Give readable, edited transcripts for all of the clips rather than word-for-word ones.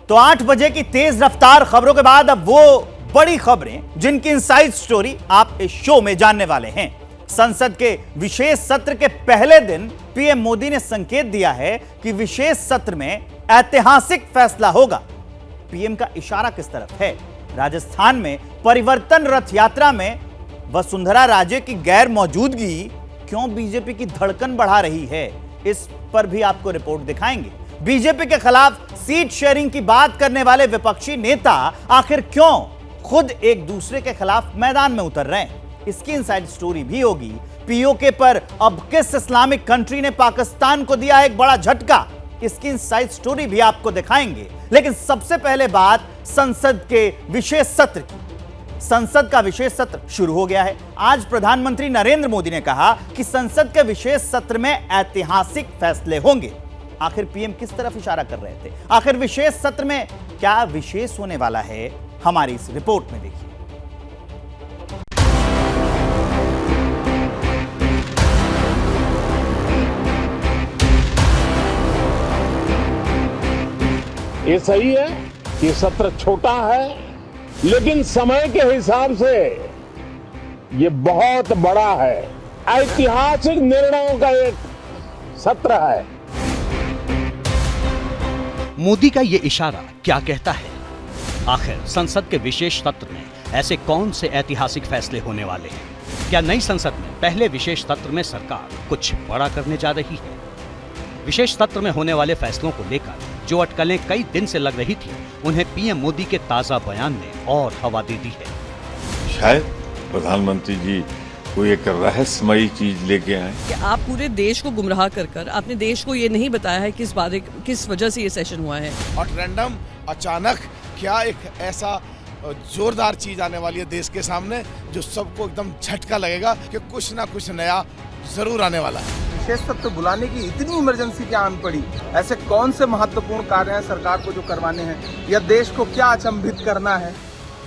तो 8 बजे की तेज रफ्तार खबरों के बाद अब वो बड़ी खबरें जिनकी इनसाइड स्टोरी आप इस शो में जानने वाले हैं। संसद के विशेष सत्र के पहले दिन पीएम मोदी ने संकेत दिया है कि विशेष सत्र में ऐतिहासिक फैसला होगा। पीएम का इशारा किस तरफ है? राजस्थान में परिवर्तन रथ यात्रा में वसुंधरा राजे की गैर मौजूदगी क्यों बीजेपी की धड़कन बढ़ा रही है, इस पर भी आपको रिपोर्ट दिखाएंगे। बीजेपी के खिलाफ सीट शेयरिंग की बात करने वाले विपक्षी नेता आखिर क्यों खुद एक दूसरे के खिलाफ मैदान में उतर रहे हैं, इसकी इनसाइड स्टोरी भी होगी। पीओके पर अब किस इस्लामिक कंट्री ने पाकिस्तान को दिया एक बड़ा झटका, इसकी इनसाइड स्टोरी भी आपको दिखाएंगे। लेकिन सबसे पहले बात संसद के विशेष सत्र की। संसद का विशेष सत्र शुरू हो गया है। आज प्रधानमंत्री नरेंद्र मोदी ने कहा कि संसद के विशेष सत्र में ऐतिहासिक फैसले होंगे। आखिर पीएम किस तरफ इशारा कर रहे थे? आखिर विशेष सत्र में क्या विशेष होने वाला है, हमारी इस रिपोर्ट में देखिए। ये सही है कि सत्र छोटा है, लेकिन समय के हिसाब से ये बहुत बड़ा है। ऐतिहासिक निर्णयों का एक सत्र है। मोदी का ये इशारा क्या कहता है? आखिर संसद के विशेष सत्र में ऐसे कौन से ऐतिहासिक फैसले होने वाले हैं? क्या नई संसद में पहले विशेष सत्र में सरकार कुछ बड़ा करने जा रही है? विशेष सत्र में होने वाले फैसलों को लेकर जो अटकलें कई दिन से लग रही थी, उन्हें पीएम मोदी के ताजा बयान ने और हवा दे दी है। शायद प्रधानमंत्री जी कोई एक रहस्यमयी चीज लेके आए कि आप पूरे देश को गुमराह कर आपने देश को ये नहीं बताया है किस वजह से ये सेशन हुआ है। और रैंडम अचानक क्या एक ऐसा जोरदार चीज आने वाली है देश के सामने जो सबको एकदम झटका लगेगा कि कुछ ना कुछ नया जरूर आने वाला है। विशेष सत्र बुलाने की इतनी इमरजेंसी क्या आन पड़ी? ऐसे कौन से महत्वपूर्ण कार्य हैं सरकार को जो करवाने हैं, या देश को क्या अचंभित करना है?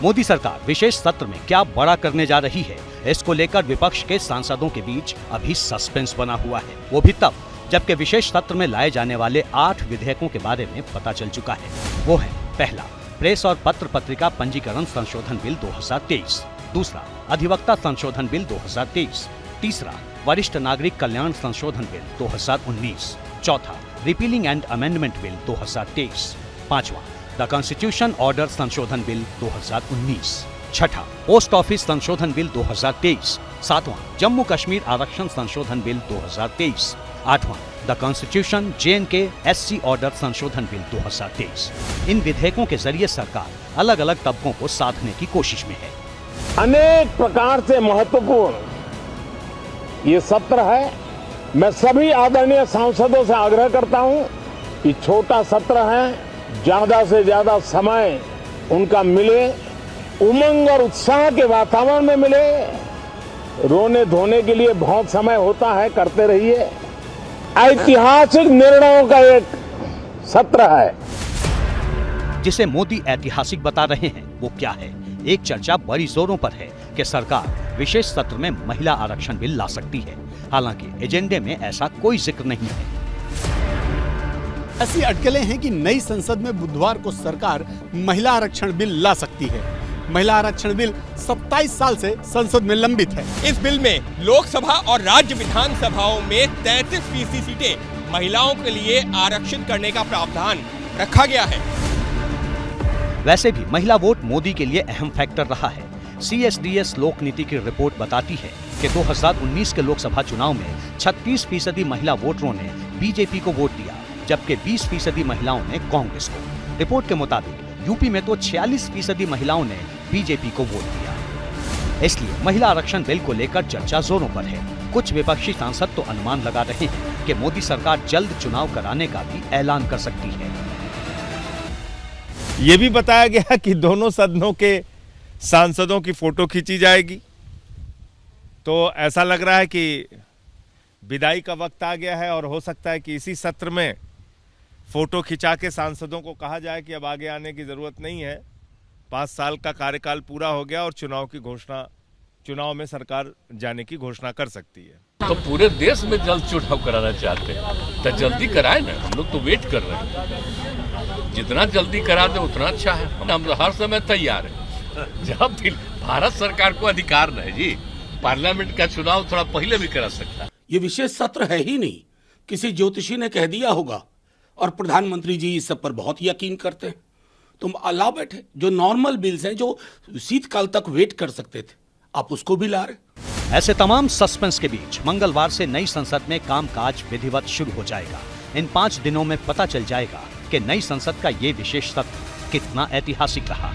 मोदी सरकार विशेष सत्र में क्या बड़ा करने जा रही है, इसको लेकर विपक्ष के सांसदों के बीच अभी सस्पेंस बना हुआ है। वो भी तब जबकि विशेष सत्र में लाए जाने वाले 8 विधेयकों के बारे में पता चल चुका है। वो है, पहला, प्रेस और पत्र पत्रिका पंजीकरण संशोधन बिल 2023, दूसरा, अधिवक्ता संशोधन बिल 2023, तीसरा, वरिष्ठ नागरिक कल्याण संशोधन बिल 2019, चौथा, रिपीलिंग एंड अमेंडमेंट बिल 2023, पांचवा, द कॉन्स्टिट्यूशन ऑर्डर संशोधन बिल 2019, छठा, पोस्ट ऑफिस संशोधन बिल 2023, सातवां, जम्मू कश्मीर आरक्षण संशोधन बिल 2023, आठवां, the constitution J&K SC order संशोधन बिल 2023। इन विधेयकों के जरिए सरकार अलग अलग तबकों को साधने की कोशिश में है। अनेक प्रकार से महत्वपूर्ण ये सत्र है। मैं सभी आदरणीय सांसदों से आग्रह करता हूं कि छोटा सत्र है, ज्यादा से ज्यादा समय उनका मिले, उमंग और उत्साह के वातावरण में मिले। रोने धोने के लिए बहुत समय होता है, करते रहिए। ऐतिहासिक निर्णयों का एक सत्र है। जिसे मोदी ऐतिहासिक बता रहे हैं वो क्या है? एक चर्चा बड़ी जोरों पर है कि सरकार विशेष सत्र में महिला आरक्षण बिल ला सकती है। हालांकि एजेंडे में ऐसा कोई जिक्र नहीं है। ऐसी अटकलें हैं कि नई संसद में बुधवार को सरकार महिला आरक्षण बिल ला सकती है। महिला आरक्षण बिल 27 साल से संसद में लंबित है। इस बिल में लोकसभा और राज्य विधानसभाओं में 33% सीटें महिलाओं के लिए आरक्षित करने का प्रावधान रखा गया है। वैसे भी महिला वोट मोदी के लिए अहम फैक्टर रहा है। CSDS लोक नीति की रिपोर्ट बताती है कि 2019 के लोकसभा चुनाव में 36% महिला वोटरों ने बीजेपी को वोट दिया, जबकि 20% महिलाओं ने कांग्रेस को। रिपोर्ट के मुताबिक यूपी में तो 46% महिलाओं ने बीजेपी को वोट दिया। इसलिए महिला आरक्षण बिल को लेकर चर्चा जोरों पर है। कुछ विपक्षी सांसद तो अनुमान लगा रहे हैं कि मोदी सरकार जल्द चुनाव कराने का भी ऐलान कर सकती है। ये भी बताया गया कि दोनों सदनों के सांसदों की फोटो खींची जाएगी। तो ऐसा लग रहा है कि विदाई का वक्त आ गया है और हो सकता है कि इसी सत्र में फोटो खिंचा के सांसदों को कहा जाए कि अब आगे आने की जरूरत नहीं है, 5 साल का कार्यकाल पूरा हो गया और चुनाव में सरकार जाने की घोषणा कर सकती है। तो पूरे देश में जल चुनाव कराना चाहते हैं, तो जल्दी कराए ना, हम लोग तो वेट कर रहे हैं। जितना जल्दी करा दे उतना अच्छा है, हम हर समय तैयार हैं। जब भी भारत सरकार को अधिकार है जी, पार्लियामेंट का चुनाव थोड़ा पहले भी करा सकता है। ये विशेष सत्र है ही नहीं, किसी ज्योतिषी ने कह दिया होगा, और प्रधानमंत्री जी इस सब पर बहुत यकीन करते हैं। तुम अल्लाह बैठे, जो नॉर्मल बिल्स हैं जो शीतकाल तक वेट कर सकते थे, आप उसको भी ला रहे। ऐसे तमाम सस्पेंस के बीच मंगलवार से नई संसद में कामकाज विधिवत शुरू हो जाएगा। इन 5 दिनों में पता चल जाएगा कि नई संसद का ये विशेष सत्र कितना ऐतिहासिक रहा।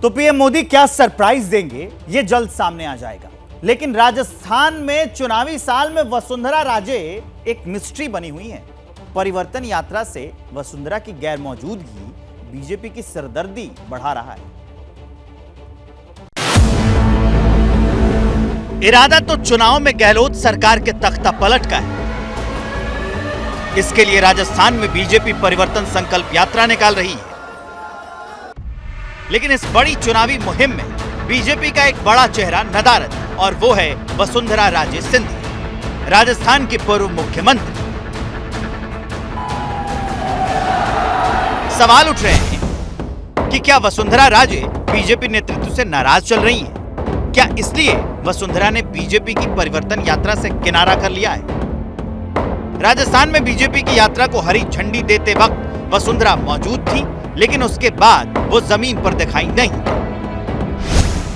तो पीएम मोदी क्या सरप्राइज देंगे, ये जल्द सामने आ जाएगा। लेकिन राजस्थान में चुनावी साल में वसुंधरा राजे एक मिस्ट्री बनी हुई है। परिवर्तन यात्रा से वसुंधरा की गैर मौजूदगी बीजेपी की सरदर्दी बढ़ा रहा है। इरादा तो चुनाव में गहलोत सरकार के तख्ता पलट का है। इसके लिए राजस्थान में बीजेपी परिवर्तन संकल्प यात्रा निकाल रही है। लेकिन इस बड़ी चुनावी मुहिम में बीजेपी का एक बड़ा चेहरा नदारद, और वो है वसुंधरा राजे सिंधिया, राजस्थान की पूर्व मुख्यमंत्री। सवाल उठ रहे हैं कि क्या वसुंधरा राजे बीजेपी नेतृत्व से नाराज चल रही हैं? क्या इसलिए वसुंधरा ने बीजेपी की परिवर्तन यात्रा से किनारा कर लिया है? राजस्थान में बीजेपी की यात्रा को हरी झंडी देते वक्त वसुंधरा मौजूद थी, लेकिन उसके बाद वो जमीन पर दिखाई नहीं।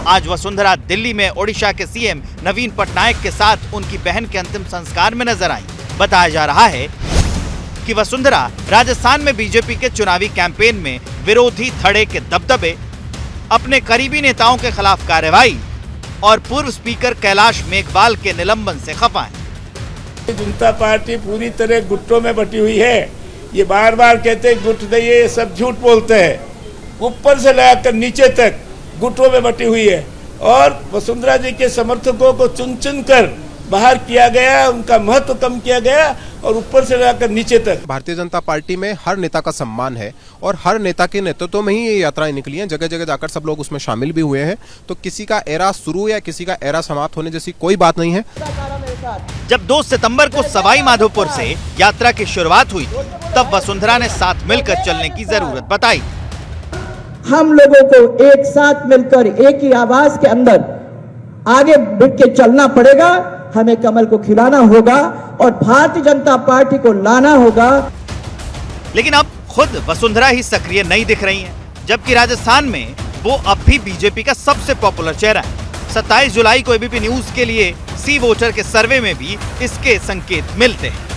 आज वसुंधरा दिल्ली में ओडिशा के सीएम नवीन पटनायक के साथ उनकी बहन के अंतिम संस्कार में नजर आई। बताया जा रहा है कि वसुंधरा राजस्थान में बीजेपी के चुनावी कैंपेन में विरोधी धड़े के दबदबे, अपने करीबी नेताओं के खिलाफ कार्रवाई और पूर्व स्पीकर कैलाश मेघवाल के निलंबन से खफा है। जनता पार्टी पूरी तरह गुट्टों में बटी हुई है। ये बार बार कहते हैं गुट नहीं, ये सब झूठ बोलते हैं। ऊपर से लेकर नीचे तक गुटों में बटी हुई है, और वसुंधरा जी के समर्थकों को चुन चुन कर बाहर किया गया, उनका महत्व कम किया गया, और ऊपर से लेकर नीचे तक। भारतीय जनता पार्टी में हर नेता का सम्मान है, और हर नेता के नेतृत्व में ही ये यात्राएं निकली हैं। जगह जगह जाकर सब लोग उसमें शामिल भी हुए हैं। तो किसी का एरा शुरू या किसी का एरा समाप्त होने जैसी कोई बात नहीं है। जब 2 सितंबर को सवाई माधोपुर से यात्रा की शुरुआत हुई थी, तब वसुंधरा ने साथ मिलकर चलने की जरूरत बताई। हम लोगों को एक साथ मिलकर एक ही आवाज के अंदर आगे बढ़ के चलना पड़ेगा। हमें कमल को खिलाना होगा और भारतीय जनता पार्टी को लाना होगा। लेकिन अब खुद वसुंधरा ही सक्रिय नहीं दिख रही हैं, जबकि राजस्थान में वो अब भी बीजेपी का सबसे पॉपुलर चेहरा है। 27 जुलाई को एबीपी न्यूज के लिए सी वोटर के सर्वे में भी इसके संकेत मिलते हैं।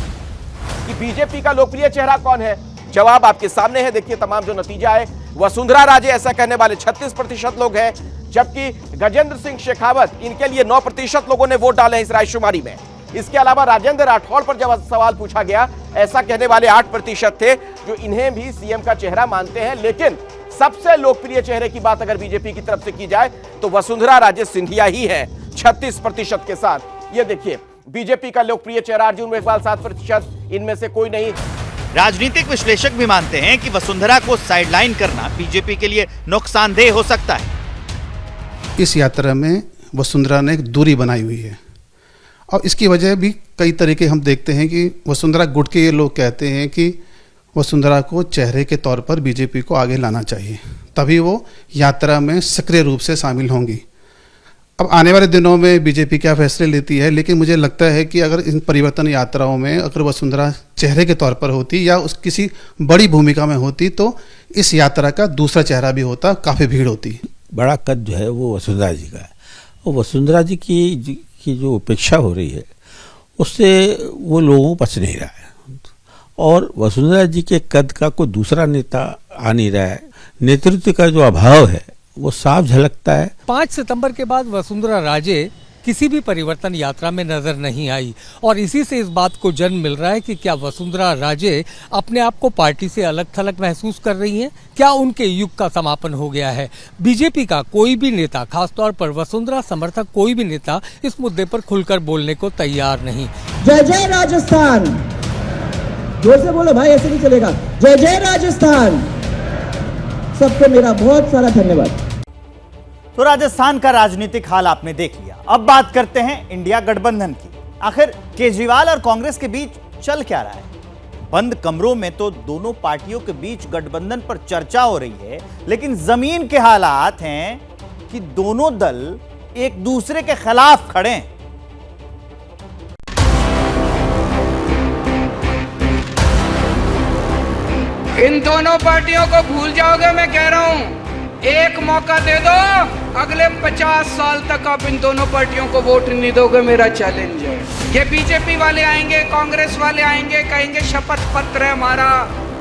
कि बीजेपी का लोकप्रिय चेहरा कौन है, जवाब आपके सामने है। देखिए तमाम जो नतीजा है, वसुंधरा राजे ऐसा कहने वाले 36% लोग हैं, जबकि गजेंद्र सिंह शेखावत, इनके लिए 9% लोगों ने वोट डाले इस रायशुमारी में। इसके अलावा राजेंद्र राठौड़ पर जब सवाल पूछा गया, ऐसा कहने वाले 8% थे जो इन्हें भी सीएम का चेहरा मानते हैं। लेकिन सबसे लोकप्रिय चेहरे की बात अगर बीजेपी की तरफ से की जाए तो वसुंधरा राजे सिंधिया ही है 36% के साथ। ये देखिए बीजेपी का लोकप्रिय चेहरा अर्जुन मेघवाल 7%, इनमें से कोई नहीं। राजनीतिक विश्लेषक भी मानते हैं कि वसुंधरा को साइडलाइन करना बीजेपी के लिए नुकसानदेह हो सकता है। इस यात्रा में वसुंधरा ने एक दूरी बनाई हुई है, और इसकी वजह भी कई तरीके हम देखते हैं कि वसुंधरा गुट के ये लोग कहते हैं कि वसुंधरा को चेहरे के तौर पर बीजेपी को आगे लाना चाहिए, तभी वो यात्रा में सक्रिय रूप से शामिल होंगी। अब आने वाले दिनों में बीजेपी क्या फैसले लेती है, लेकिन मुझे लगता है कि अगर इन परिवर्तन यात्राओं में अगर वसुंधरा चेहरे के तौर पर होती या उस किसी बड़ी भूमिका में होती तो इस यात्रा का दूसरा चेहरा भी होता, काफ़ी भीड़ होती। बड़ा कद जो है वो वसुंधरा जी का है, और वसुंधरा जी की जो उपेक्षा हो रही है उससे वो लोगों को पच नहीं रहा है, और वसुंधरा जी के कद का कोई दूसरा नेता आ नहीं रहा है। नेतृत्व का जो अभाव है वो साफ झलकता है। 5 सितंबर के बाद वसुंधरा राजे किसी भी परिवर्तन यात्रा में नजर नहीं आई, और इसी से इस बात को जन्म मिल रहा है कि क्या वसुंधरा राजे अपने आप को पार्टी से अलग थलग महसूस कर रही हैं? क्या उनके युग का समापन हो गया है? बीजेपी का कोई भी नेता, खासतौर पर वसुंधरा समर्थक कोई भी नेता इस मुद्दे पर खुलकर बोलने को तैयार नहीं। जय जय राजस्थान, जोर से बोलो भाई, ऐसे नहीं चलेगा। जय जय राजस्थान। सबको मेरा बहुत सारा धन्यवाद। तो राजस्थान का राजनीतिक हाल आपने देख लिया। अब बात करते हैं इंडिया गठबंधन की। आखिर केजरीवाल और कांग्रेस के बीच चल क्या रहा है? बंद कमरों में तो दोनों पार्टियों के बीच गठबंधन पर चर्चा हो रही है, लेकिन जमीन के हालात हैं कि दोनों दल एक दूसरे के खिलाफ खड़े हैं। इन दोनों पार्टियों को भूल जाओगे, मैं कह रहा हूं। एक मौका दे दो, अगले 50 साल तक आप इन दोनों पार्टियों को वोट नहीं दोगे, मेरा चैलेंज है। ये बीजेपी वाले आएंगे, कांग्रेस वाले आएंगे, कहेंगे शपथ पत्र है हमारा,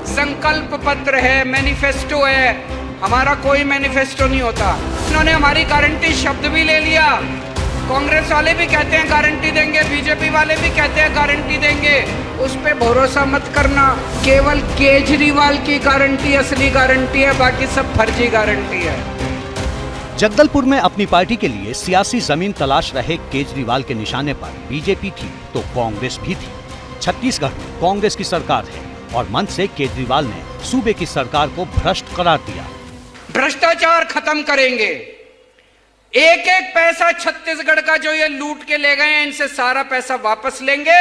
संकल्प पत्र है, मैनिफेस्टो है। हमारा कोई मैनिफेस्टो नहीं होता। इन्होंने हमारी गारंटी शब्द भी ले लिया। कांग्रेस वाले भी कहते हैं गारंटी देंगे, बीजेपी वाले भी कहते हैं गारंटी देंगे। उस पे भरोसा मत करना। केवल केजरीवाल की गारंटी असली गारंटी है, बाकी सब फर्जी गारंटी है। जगदलपुर में अपनी पार्टी के लिए सियासी जमीन तलाश रहे केजरीवाल के निशाने पर बीजेपी थी तो कांग्रेस भी थी। छत्तीसगढ़ में कांग्रेस की सरकार है और मन से केजरीवाल ने सूबे की सरकार को भ्रष्ट करार दिया। भ्रष्टाचार खत्म करेंगे। एक एक पैसा छत्तीसगढ़ का जो ये लूट के ले गए हैं, इनसे सारा पैसा वापस लेंगे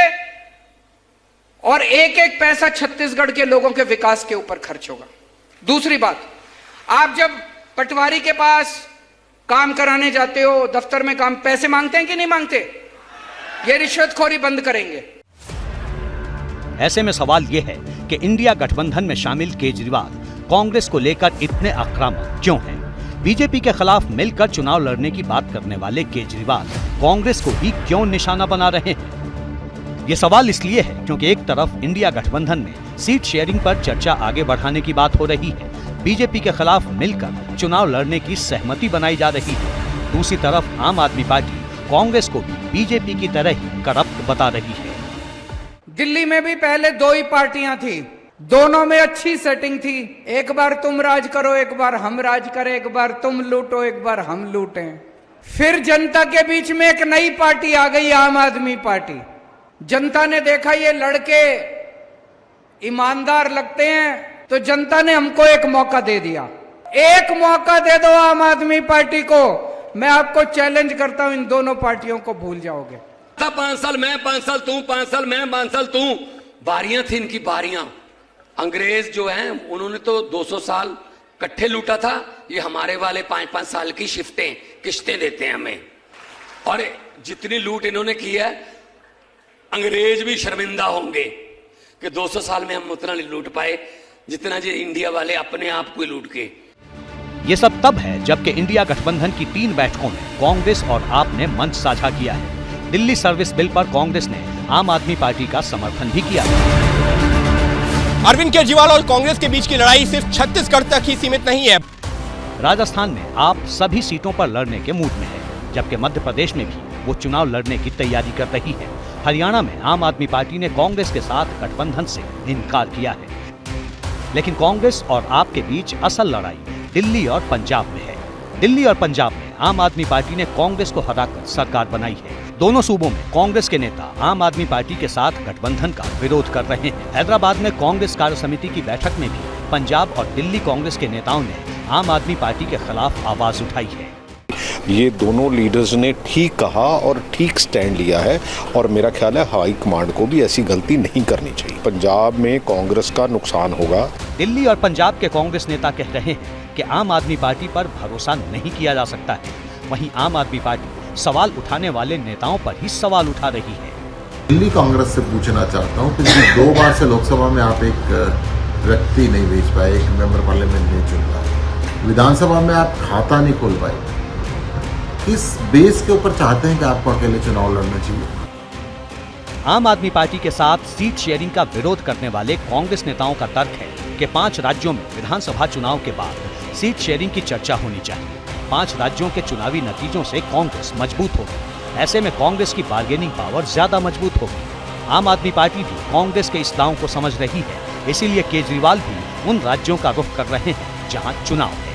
और एक एक पैसा छत्तीसगढ़ के लोगों के विकास के ऊपर खर्च होगा। दूसरी बात, आप जब पटवारी के पास काम कराने जाते हो, दफ्तर में काम, पैसे मांगते हैं कि नहीं मांगते? ये रिश्वतखोरी बंद करेंगे। ऐसे में सवाल यह है कि इंडिया गठबंधन में शामिल केजरीवाल कांग्रेस को लेकर इतने आक्रामक क्यों हैं? बीजेपी के खिलाफ मिलकर चुनाव लड़ने की बात करने वाले केजरीवाल कांग्रेस को ही क्यों निशाना बना रहे हैं? ये सवाल इसलिए है क्योंकि एक तरफ इंडिया गठबंधन में सीट शेयरिंग पर चर्चा आगे बढ़ाने की बात हो रही है, बीजेपी के खिलाफ मिलकर चुनाव लड़ने की सहमति बनाई जा रही है। दूसरी तरफ आम आदमी पार्टी कांग्रेस को भी बीजेपी की तरह ही करप्ट बता रही है। दिल्ली में भी पहले दो ही पार्टियां थी, दोनों में अच्छी सेटिंग थी। एक बार तुम राज करो, एक बार हम राज करें, एक बार तुम लूटो, एक बार हम लूटें। फिर जनता के बीच में एक नई पार्टी आ गई, आम आदमी पार्टी। जनता ने देखा ये लड़के ईमानदार लगते हैं, तो जनता ने हमको एक मौका दे दिया। एक मौका दे दो आम आदमी पार्टी को, मैं आपको चैलेंज करता हूं, इन दोनों पार्टियों को भूल जाओगे। 5 साल मैं, 5 साल तू, 5 साल मैं, 5 साल तू, बारियां थी इनकी बारियां। अंग्रेज जो हैं उन्होंने तो 200 साल इकट्ठे लूटा था, ये हमारे वाले 5-5 साल की शिफ्टें, किश्तें देते हैं हमें। और जितनी लूट इन्होंने की है, अंग्रेज भी शर्मिंदा होंगे कि 200 साल में हम उतना नहीं लूट पाए जितना जो इंडिया वाले अपने आप को लूट के। ये सब तब है जबकि इंडिया गठबंधन की 3 बैठकों में कांग्रेस और आप ने मंच साझा किया है। दिल्ली सर्विस बिल पर कांग्रेस ने आम आदमी पार्टी का समर्थन भी किया। अरविंद केजरीवाल और कांग्रेस के बीच की लड़ाई सिर्फ छत्तीसगढ़ तक ही सीमित नहीं है। राजस्थान में आप सभी सीटों पर लड़ने के मूड में है, जबकि मध्य प्रदेश में भी वो चुनाव लड़ने की तैयारी कर रही है। हरियाणा में आम आदमी पार्टी ने कांग्रेस के साथ गठबंधन से इनकार किया है, लेकिन कांग्रेस और आप के बीच असल लड़ाई दिल्ली और पंजाब में है। दिल्ली और पंजाब में आम आदमी पार्टी ने कांग्रेस को हराकर सरकार बनाई है। दोनों सूबों में कांग्रेस के नेता आम आदमी पार्टी के साथ गठबंधन का विरोध कर रहे हैं। हैदराबाद में कांग्रेस कार्य समिति की बैठक में भी पंजाब और दिल्ली कांग्रेस के नेताओं ने आम आदमी पार्टी के खिलाफ आवाज उठाई है। ये दोनों लीडर्स ने ठीक कहा और ठीक स्टैंड लिया है और मेरा ख्याल है हाई कमांड को भी ऐसी गलती नहीं करनी चाहिए। पंजाब में कांग्रेस का नुकसान होगा। दिल्ली और पंजाब के कांग्रेस नेता कह रहे हैं कि आम आदमी पार्टी पर भरोसा नहीं किया जा सकता है। वहीं आम आदमी पार्टी सवाल उठाने वाले नेताओं पर ही सवाल उठा रही है। दिल्ली कांग्रेस से पूछना चाहता हूँ, पिछली 2 बार से लोकसभा में आप एक व्यक्ति नहीं भेज पाए, एक मेंबर पार्लियामेंट नहीं चुन पाए, विधानसभा में आप खाता नहीं खोल पाए। किस बेस के ऊपर चाहते हैं कि आपको अकेले चुनाव लड़ना चाहिए? आम आदमी पार्टी के साथ सीट शेयरिंग का विरोध करने वाले कांग्रेस नेताओं का तर्क है कि 5 राज्यों में विधानसभा चुनाव के बाद सीट शेयरिंग की चर्चा होनी चाहिए। 5 राज्यों के चुनावी नतीजों से कांग्रेस मजबूत होगी। ऐसे में कांग्रेस की बार्गेनिंग पावर ज्यादा मजबूत होगी। आम आदमी पार्टी भी कांग्रेस के इस दांव को समझ रही है, इसीलिए केजरीवाल भी उन राज्यों का रुख कर रहे हैं जहां चुनाव है।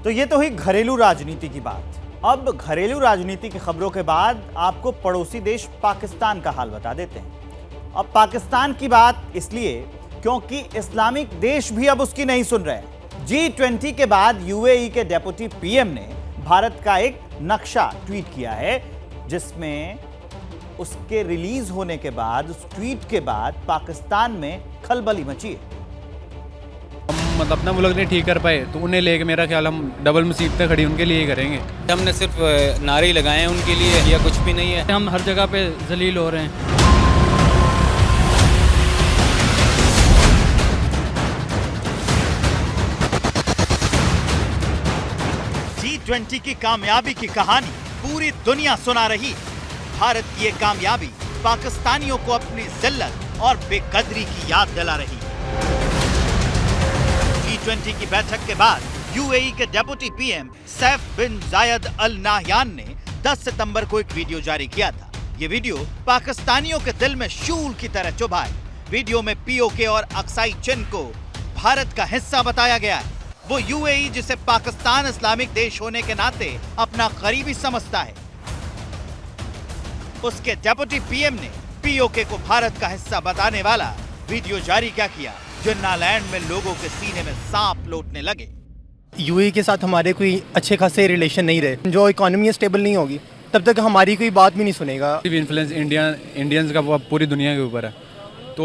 तो ये तो हुई घरेलू राजनीति की बात। अब घरेलू राजनीति की खबरों के बाद आपको पड़ोसी देश पाकिस्तान का हाल बता देते हैं। अब पाकिस्तान की बात इसलिए क्योंकि इस्लामिक देश भी अब उसकी नहीं सुन रहे हैं। G20 के बाद यूएई के डेप्यूटी पीएम ने भारत का एक नक्शा ट्वीट किया है, जिसमें उसके रिलीज होने के बाद, उस ट्वीट के बाद पाकिस्तान में खलबली मची है। हम मतलब अपना मुल्क नहीं ठीक कर पाए तो उन्हें लेके मेरा ख्याल हम डबल मुसीबतें खड़ी उनके लिए करेंगे। हमने सिर्फ नारे लगाए हैं उनके लिए, या कुछ भी नहीं है। हम हर जगह पे जलील हो रहे हैं। G20 की कामयाबी की कहानी पूरी दुनिया सुना रही। भारत की ये कामयाबी पाकिस्तानियों को अपनी जिल्लत और बेकदरी की याद दिला रही। G20 की बैठक के बाद यूएई के डेप्यूटी पीएम सैफ बिन जायद अल नाहयान ने 10 सितंबर को एक वीडियो जारी किया था। ये वीडियो पाकिस्तानियों के दिल में शूल की तरह चुभा है। वीडियो में पीओके और अक्साई चिन को भारत का हिस्सा बताया गया है। वो यूएई जिसे पाकिस्तान इस्लामिक देश होने के नाते अपना करीबी समझता है, उसके डेप्यूटी पीएम ने पीओके को भारत का हिस्सा बताने वाला वीडियो जारी क्या किया, जो नालैंड में लोगों के सीने में सांप लौटने लगे। यूएई के साथ हमारे कोई अच्छे खासे रिलेशन नहीं रहे, जो इकोनॉमी स्टेबल नहीं होगी तब तक हमारी कोई बात भी नहीं सुनेगा। इन्फ्लुएंस इंडियंस का पूरी दुनिया के ऊपर है। तो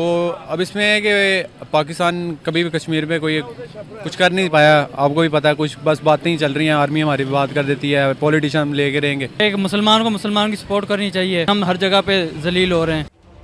अब इसमें है कि पाकिस्तान कभी भी कश्मीर पे कोई कुछ कर नहीं पाया। आपको भी पता है, कुछ बस बातें ही चल रही हैं, आर्मी हमारी बात कर देती है, पॉलिटिशियन हम लेके रहेंगे। एक मुसलमान को मुसलमान की सपोर्ट करनी चाहिए। हम हर जगह पे जलील हो रहे हैं।